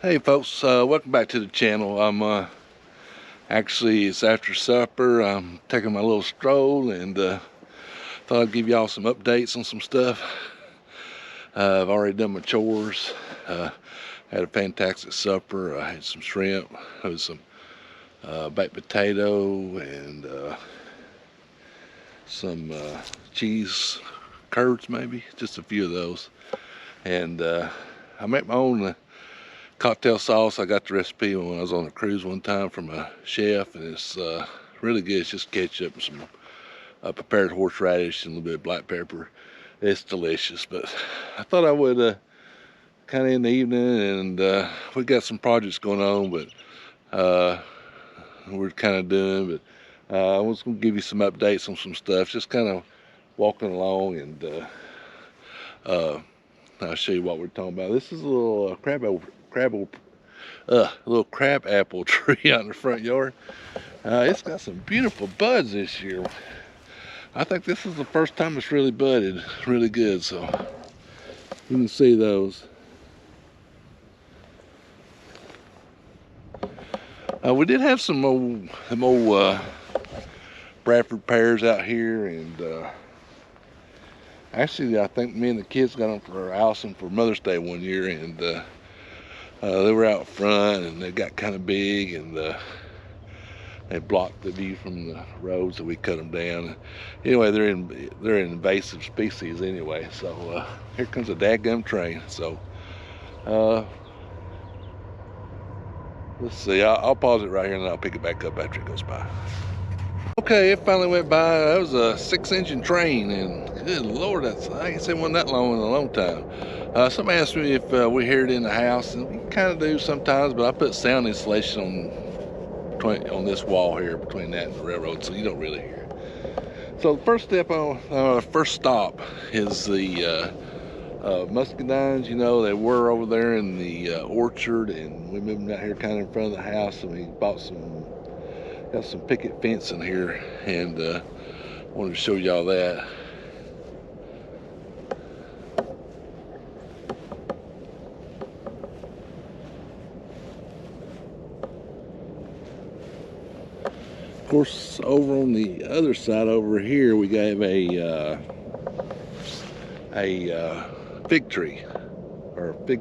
Hey folks, welcome back to the channel. Actually, it's after supper. I'm taking my little stroll and thought I'd give y'all some updates on some stuff. I've already done my chores. Had a fantastic supper. I had some shrimp, had some baked potato, and some cheese curds, maybe just a few of those. And I make my own cocktail sauce. I got the recipe when I was on a cruise one time from a chef, and it's really good. It's just ketchup and some prepared horseradish and a little bit of black pepper. It's delicious. But I thought I would kind of in the evening, and we got some projects going on, but we're kind of doing. But I was going to give you some updates on some stuff, just kind of walking along, and I'll show you what we're talking about. This is a little little crab apple tree out in the front yard. It's got some beautiful buds this year. I think this is the first time it's really budded really good, so you can see those. We did have some old Bradford pears out here, and actually I think me and the kids got them for Allison for Mother's Day one year, and they were out front, and they got kind of big, and they blocked the view from the road, so we cut them down. Anyway, they're an invasive species anyway. So here comes a dadgum train. So let's see. I'll pause it right here, and then I'll pick it back up after it goes by. Okay, it finally went by. That was a 6-engine train, and good Lord, I ain't seen one that long in a long time. Somebody asked me if we hear it in the house, and we kind of do sometimes, but I put sound insulation on this wall here between that and the railroad, so you don't really hear it. So the first step on first stop is the muscadines. You know, they were over there in the orchard, and we moved them out here kind of in front of the house, and we got some picket fence in here, and wanted to show y'all that. Of course, over on the other side over here, we have a fig tree, or a fig.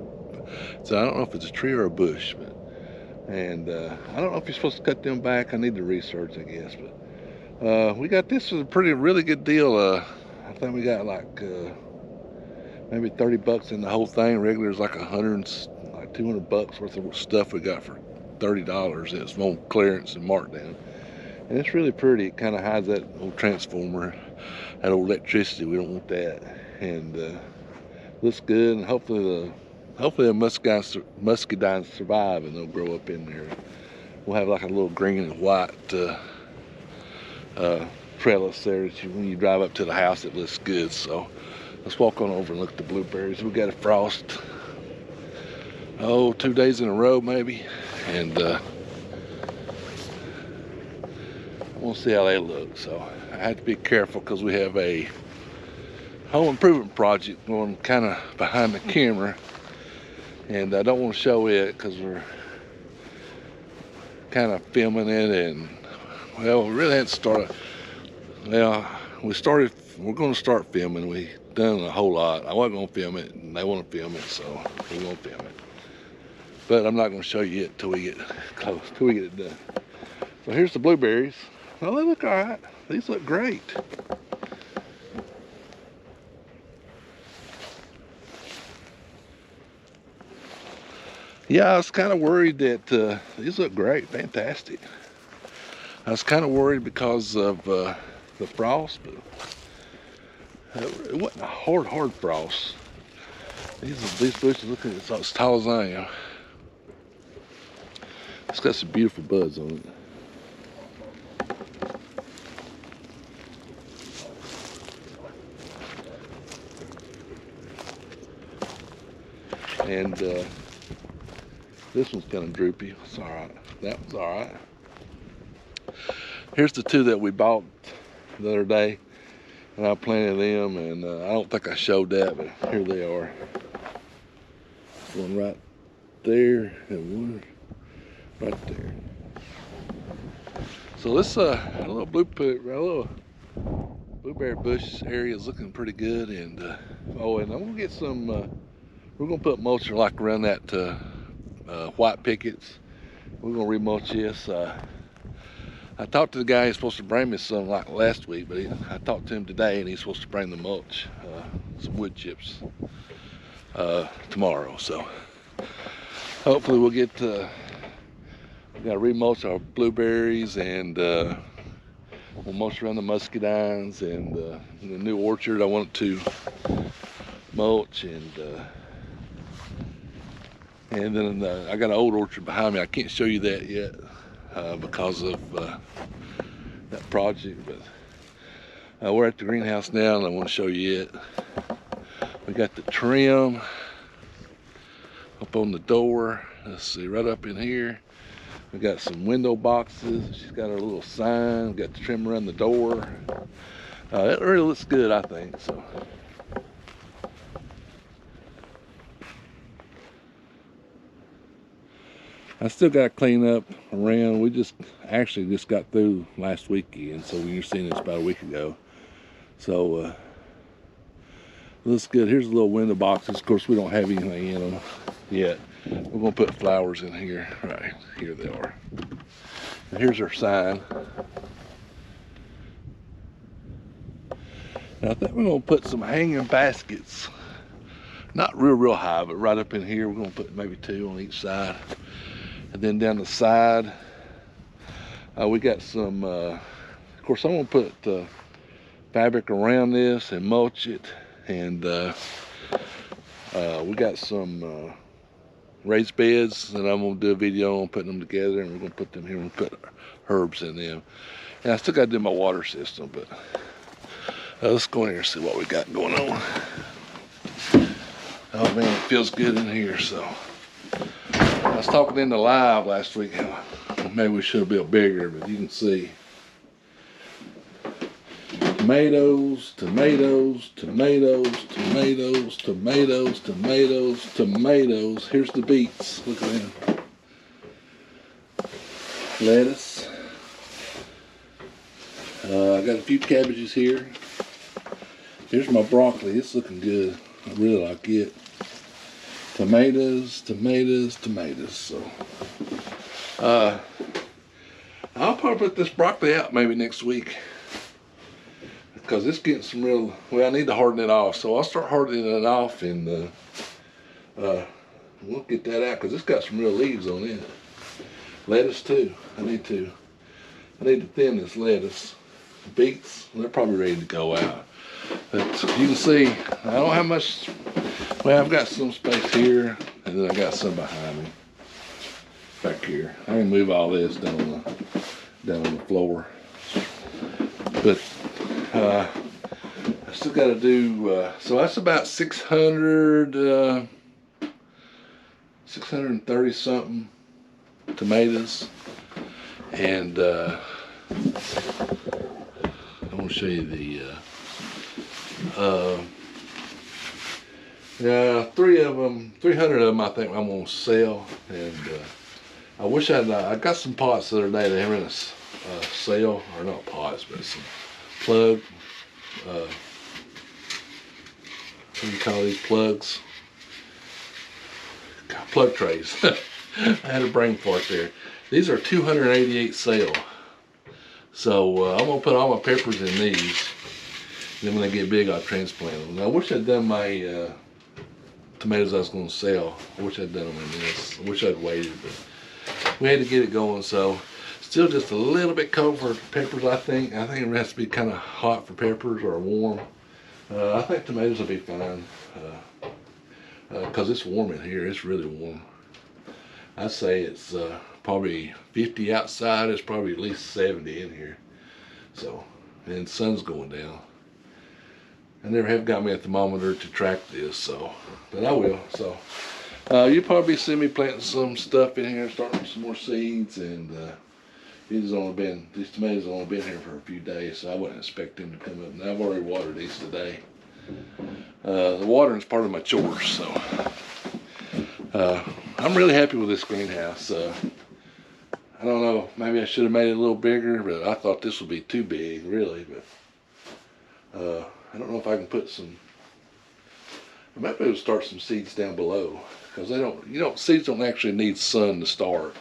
So I don't know if it's a tree or a bush, but and I don't know if you're supposed to cut them back. I need to research, I guess. But we got this for a really good deal. I think we got like maybe $30 in the whole thing. Regular is like $200 worth of stuff we got for $30. It's on clearance and markdown. And it's really pretty. It kind of hides that old transformer, that old electricity. We don't want that. And looks good. And hopefully the muscadines survive, and they'll grow up in there. We'll have like a little green and white trellis there that when you drive up to the house, it looks good. So let's walk on over and look at the blueberries. We got a frost, 2 days in a row maybe, and we'll see how they look. So I have to be careful because we have a home improvement project going kind of behind the camera, and I don't want to show it because we're kind of filming it, and well, we really hadn't started. Well, we're going to start filming. We done a whole lot. I wasn't going to film it, and they want to film it, so we won't film it. But I'm not going to show you it till we get close, till we get it done. So here's the blueberries. Well, they look all right. These look great. Yeah, I was kind of worried that these look great, fantastic. I was kind of worried because of the frost, but it wasn't a hard frost. These bushes look as tall as I am. It's got some beautiful buds on it. And this one's kind of droopy. It's all right. That one's all right. Here's the two that we bought the other day, and I planted them, and I don't think I showed that, but here they are. One right there and one right there. So this a little blueberry bush area is looking pretty good, and oh, and I'm gonna get some. We're gonna put mulch like around that white pickets. We're gonna remulch this. I talked to the guy who's supposed to bring me some like last week, but I talked to him today, and he's supposed to bring the mulch, some wood chips, tomorrow. So hopefully we'll get. We got to remulch our blueberries, and we'll mulch around the muscadines, and the new orchard I want to mulch, and then I got an old orchard behind me. I can't show you that yet because of that project, but we're at the greenhouse now, and I want to show you it. We got the trim up on the door. Let's see, right up in here. We got some window boxes. She's got her little sign. We got the trim around the door. It really looks good, I think. So. I still got to clean up around. We actually just got through last weekend, so when you're seeing this about a week ago. So looks good. Here's the little window boxes. Of course, we don't have anything in them yet. We're gonna put flowers in here. Right here they are. And here's our sign. Now I think we're gonna put some hanging baskets. Not real high, but right up in here. We're gonna put maybe 2 on each side. And then down the side, we got some, of course I'm gonna put fabric around this and mulch it. And we got some raised beds that I'm gonna do a video on putting them together, and we're gonna put them here and put herbs in them. And I still gotta do my water system, but let's go in here and see what we got going on. Oh man, it feels good in here. So I was talking in the live last week how maybe we should have built bigger, but you can see tomatoes, tomatoes, tomatoes, tomatoes, tomatoes, tomatoes, tomatoes. Here's the beets. Look at them. Lettuce. I got a few cabbages here. Here's my broccoli. It's looking good. I really like it. Tomatoes, tomatoes, tomatoes. So I'll probably put this broccoli out maybe next week, because it's getting some real, well, I need to harden it off. So I'll start hardening it off, and we'll get that out, because it's got some real leaves on it. Lettuce too. I need to thin this lettuce. Beets, they're probably ready to go out. But you can see, I don't have much, well, I've got some space here, and then I got some behind me, back here. I can move all this down on the floor. But I still got to do, so that's about 630 something tomatoes. And I want to show you the, 300 of them I think I'm going to sell. And I wish I got some pots the other day. They were in a sale, or not pots, but some plug, what do you call these plugs? Plug trays. I had a brain fart there. These are 288 sale. So I'm gonna put all my peppers in these. Then when they get big, I'll transplant them. Now, I wish I'd done my tomatoes I was gonna sell. I wish I'd done them in this. I wish I'd waited, but we had to get it going. So still just a little bit cold for peppers, I think. I think it has to be kind of hot for peppers, or warm. I think tomatoes will be fine, because it's warm in here. It's really warm. I'd say it's probably 50 outside. It's probably at least 70 in here. So, and the sun's going down. I never have got me a thermometer to track this, so, but I will. So you'll probably see me planting some stuff in here, starting some more seeds. And these tomatoes have only been here for a few days, so I wouldn't expect them to come up. And I've already watered these today. The watering is part of my chores, so I'm really happy with this greenhouse. I don't know, maybe I should have made it a little bigger, but I thought this would be too big, really. But I don't know if I can put some. I might be able to start some seeds down below, because seeds don't actually need sun to start.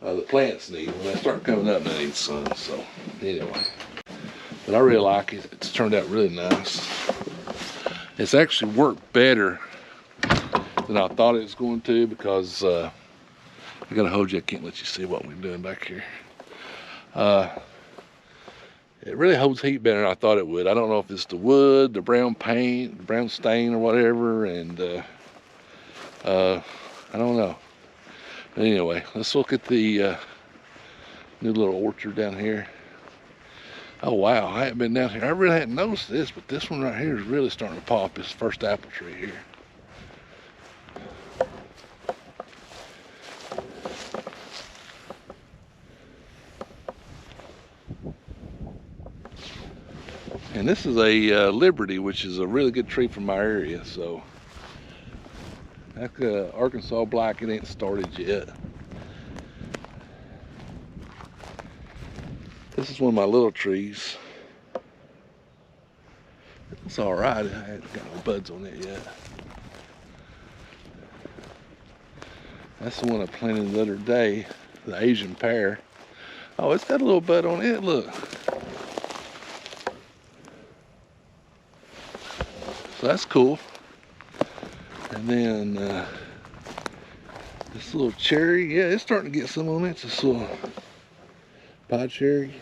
The plants need, when they start coming up, they need sun. So anyway, but I really like it. It's turned out really nice. It's actually worked better than I thought it was going to, because I gotta hold you. I can't let you see what we're doing back here. It really holds heat better than I thought it would. I don't know if it's the wood, the brown paint, the brown stain, or whatever, and I don't know. But anyway, let's look at the new little orchard down here. Oh wow, I haven't been down here. I really hadn't noticed this, but this one right here is really starting to pop. This first apple tree here. And this is a Liberty, which is a really good tree from my area. So that Arkansas Black, it ain't started yet. This is one of my little trees. It's all right. I haven't got no buds on it yet. That's the one I planted the other day, the Asian pear. Oh, it's got a little bud on it. Look. So that's cool. And then this little cherry, yeah, it's starting to get some on it. It's this little pod cherry.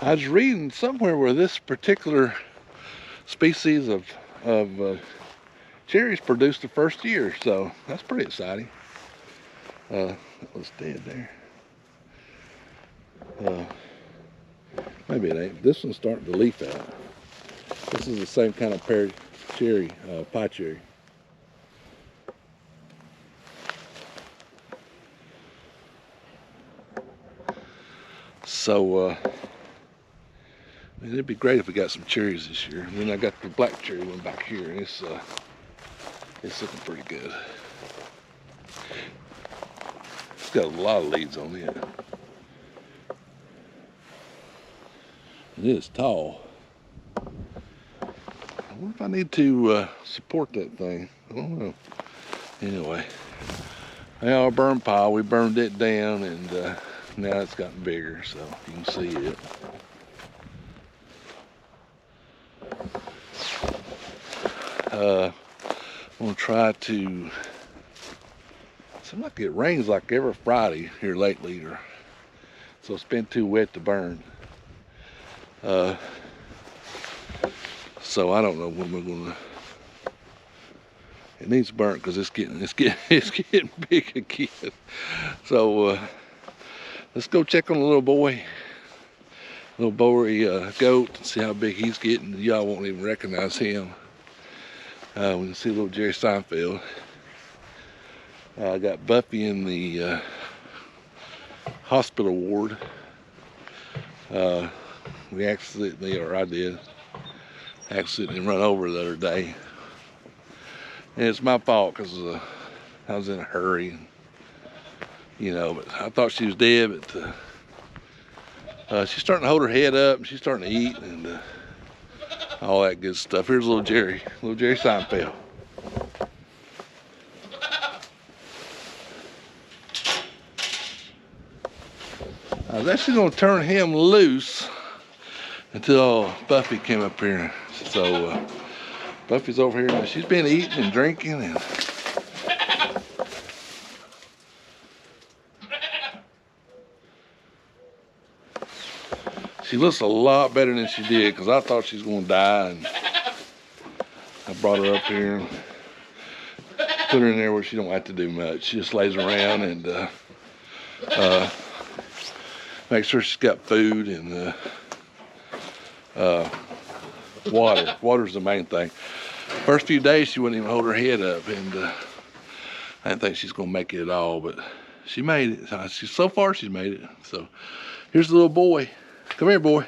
I was reading somewhere where this particular species of cherries produced the first year, so that's pretty exciting. That was dead there. Maybe it ain't. This one's starting to leaf out. This is the same kind of pear cherry, pie cherry. So it'd be great if we got some cherries this year. And then I got the black cherry one back here, and it's looking pretty good. It's got a lot of leaves on it. It is tall. I wonder if I need to support that thing. I don't know. Anyway, our burn pile, we burned it down, and now it's gotten bigger, so you can see it. I'm gonna try to. Seems like it rains like every Friday here lately, so it's been too wet to burn. So I don't know when we're gonna. It needs burnt because it's getting big again. So let's go check on the little boy goat, and see how big he's getting. Y'all won't even recognize him. We can see little Jerry Seinfeld. I got Buffy in the hospital ward. We accidentally, or I did, accidentally run over the other day. And it's my fault because I was in a hurry, but I thought she was dead, but she's starting to hold her head up, and she's starting to eat, and all that good stuff. Here's little Jerry Seinfeld. I was actually going to turn him loose until Buffy came up here. So Buffy's over here now. She's been eating and drinking, and she looks a lot better than she did, because I thought she was going to die, and I brought her up here and put her in there where she don't have to do much. She just lays around and make sure she's got food and water. Water's the main thing. First few days she wouldn't even hold her head up, and I didn't think she's gonna make it at all, but she made it. So far she's made it. So here's the little boy. Come here, boy.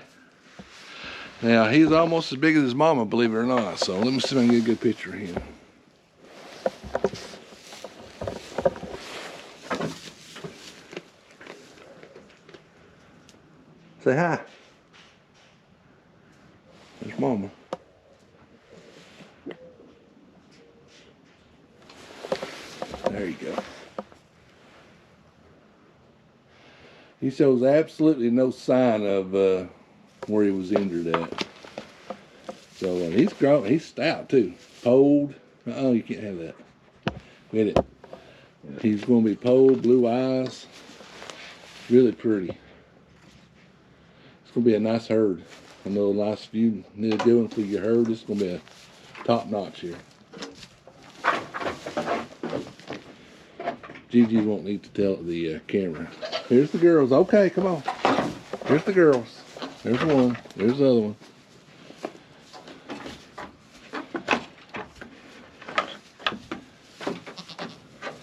Now he's almost as big as his mama, believe it or not. So let me see if I can get a good picture of him. Say hi. There's Mama. There you go. He shows absolutely no sign of where he was injured at. So he's grown. He's stout too. Polled. Oh, you can't have that. Get it. He's going to be polled, blue eyes. Really pretty. It's going to be a nice herd. I know a nice few need a good one for your herd. It's going to be a top notch here. Gigi won't need to tell the camera. Here's the girls. Okay, come on. Here's the girls. There's one. There's the other one.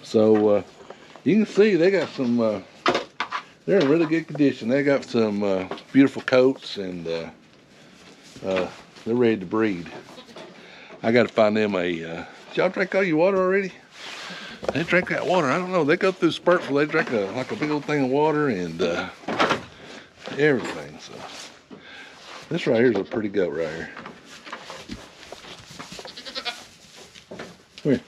So you can see they got some, they're in really good condition. They got some beautiful coats, and they're ready to breed. I got to find them a, did y'all drink all your water already? They drink that water. I don't know. They go through spurts where they drink like a big old thing of water and everything. So this right here is a pretty goat right here. Come here.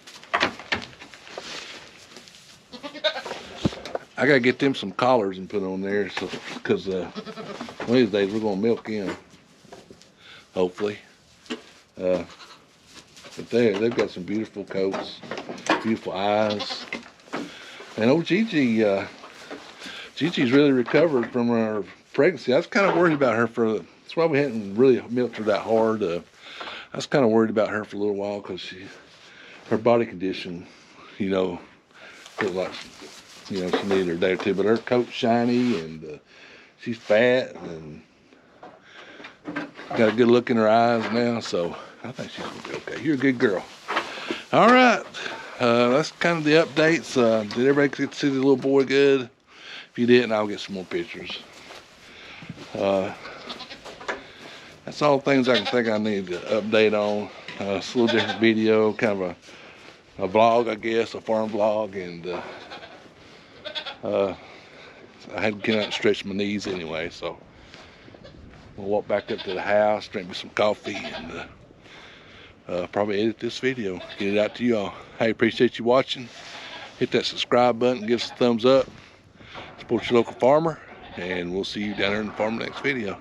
I gotta get them some collars and put on there, so because one of these days we're gonna milk in, hopefully. But they've got some beautiful coats, beautiful eyes, and old Gigi, Gigi's really recovered from her pregnancy. I was kind of worried about her that's why we hadn't really milked her that hard. I was kind of worried about her for a little while because her body condition, you know, looked like, you know, she needed her day or two, but her coat's shiny and she's fat and got a good look in her eyes now, so I think she's gonna be okay. You're a good girl. All right, that's kind of the updates. Did everybody get to see the little boy good? If you didn't, I'll get some more pictures. That's all the things I can think I need to update on. It's a little different video, kind of a vlog, I guess, a farm vlog, and I had to get out and stretch my knees anyway, so we'll walk back up to the house, drink me some coffee, and probably edit this video, get it out to you all. Hey, appreciate you watching. Hit that subscribe button, give us a thumbs up, support your local farmer, and we'll see you down there in the farm next video.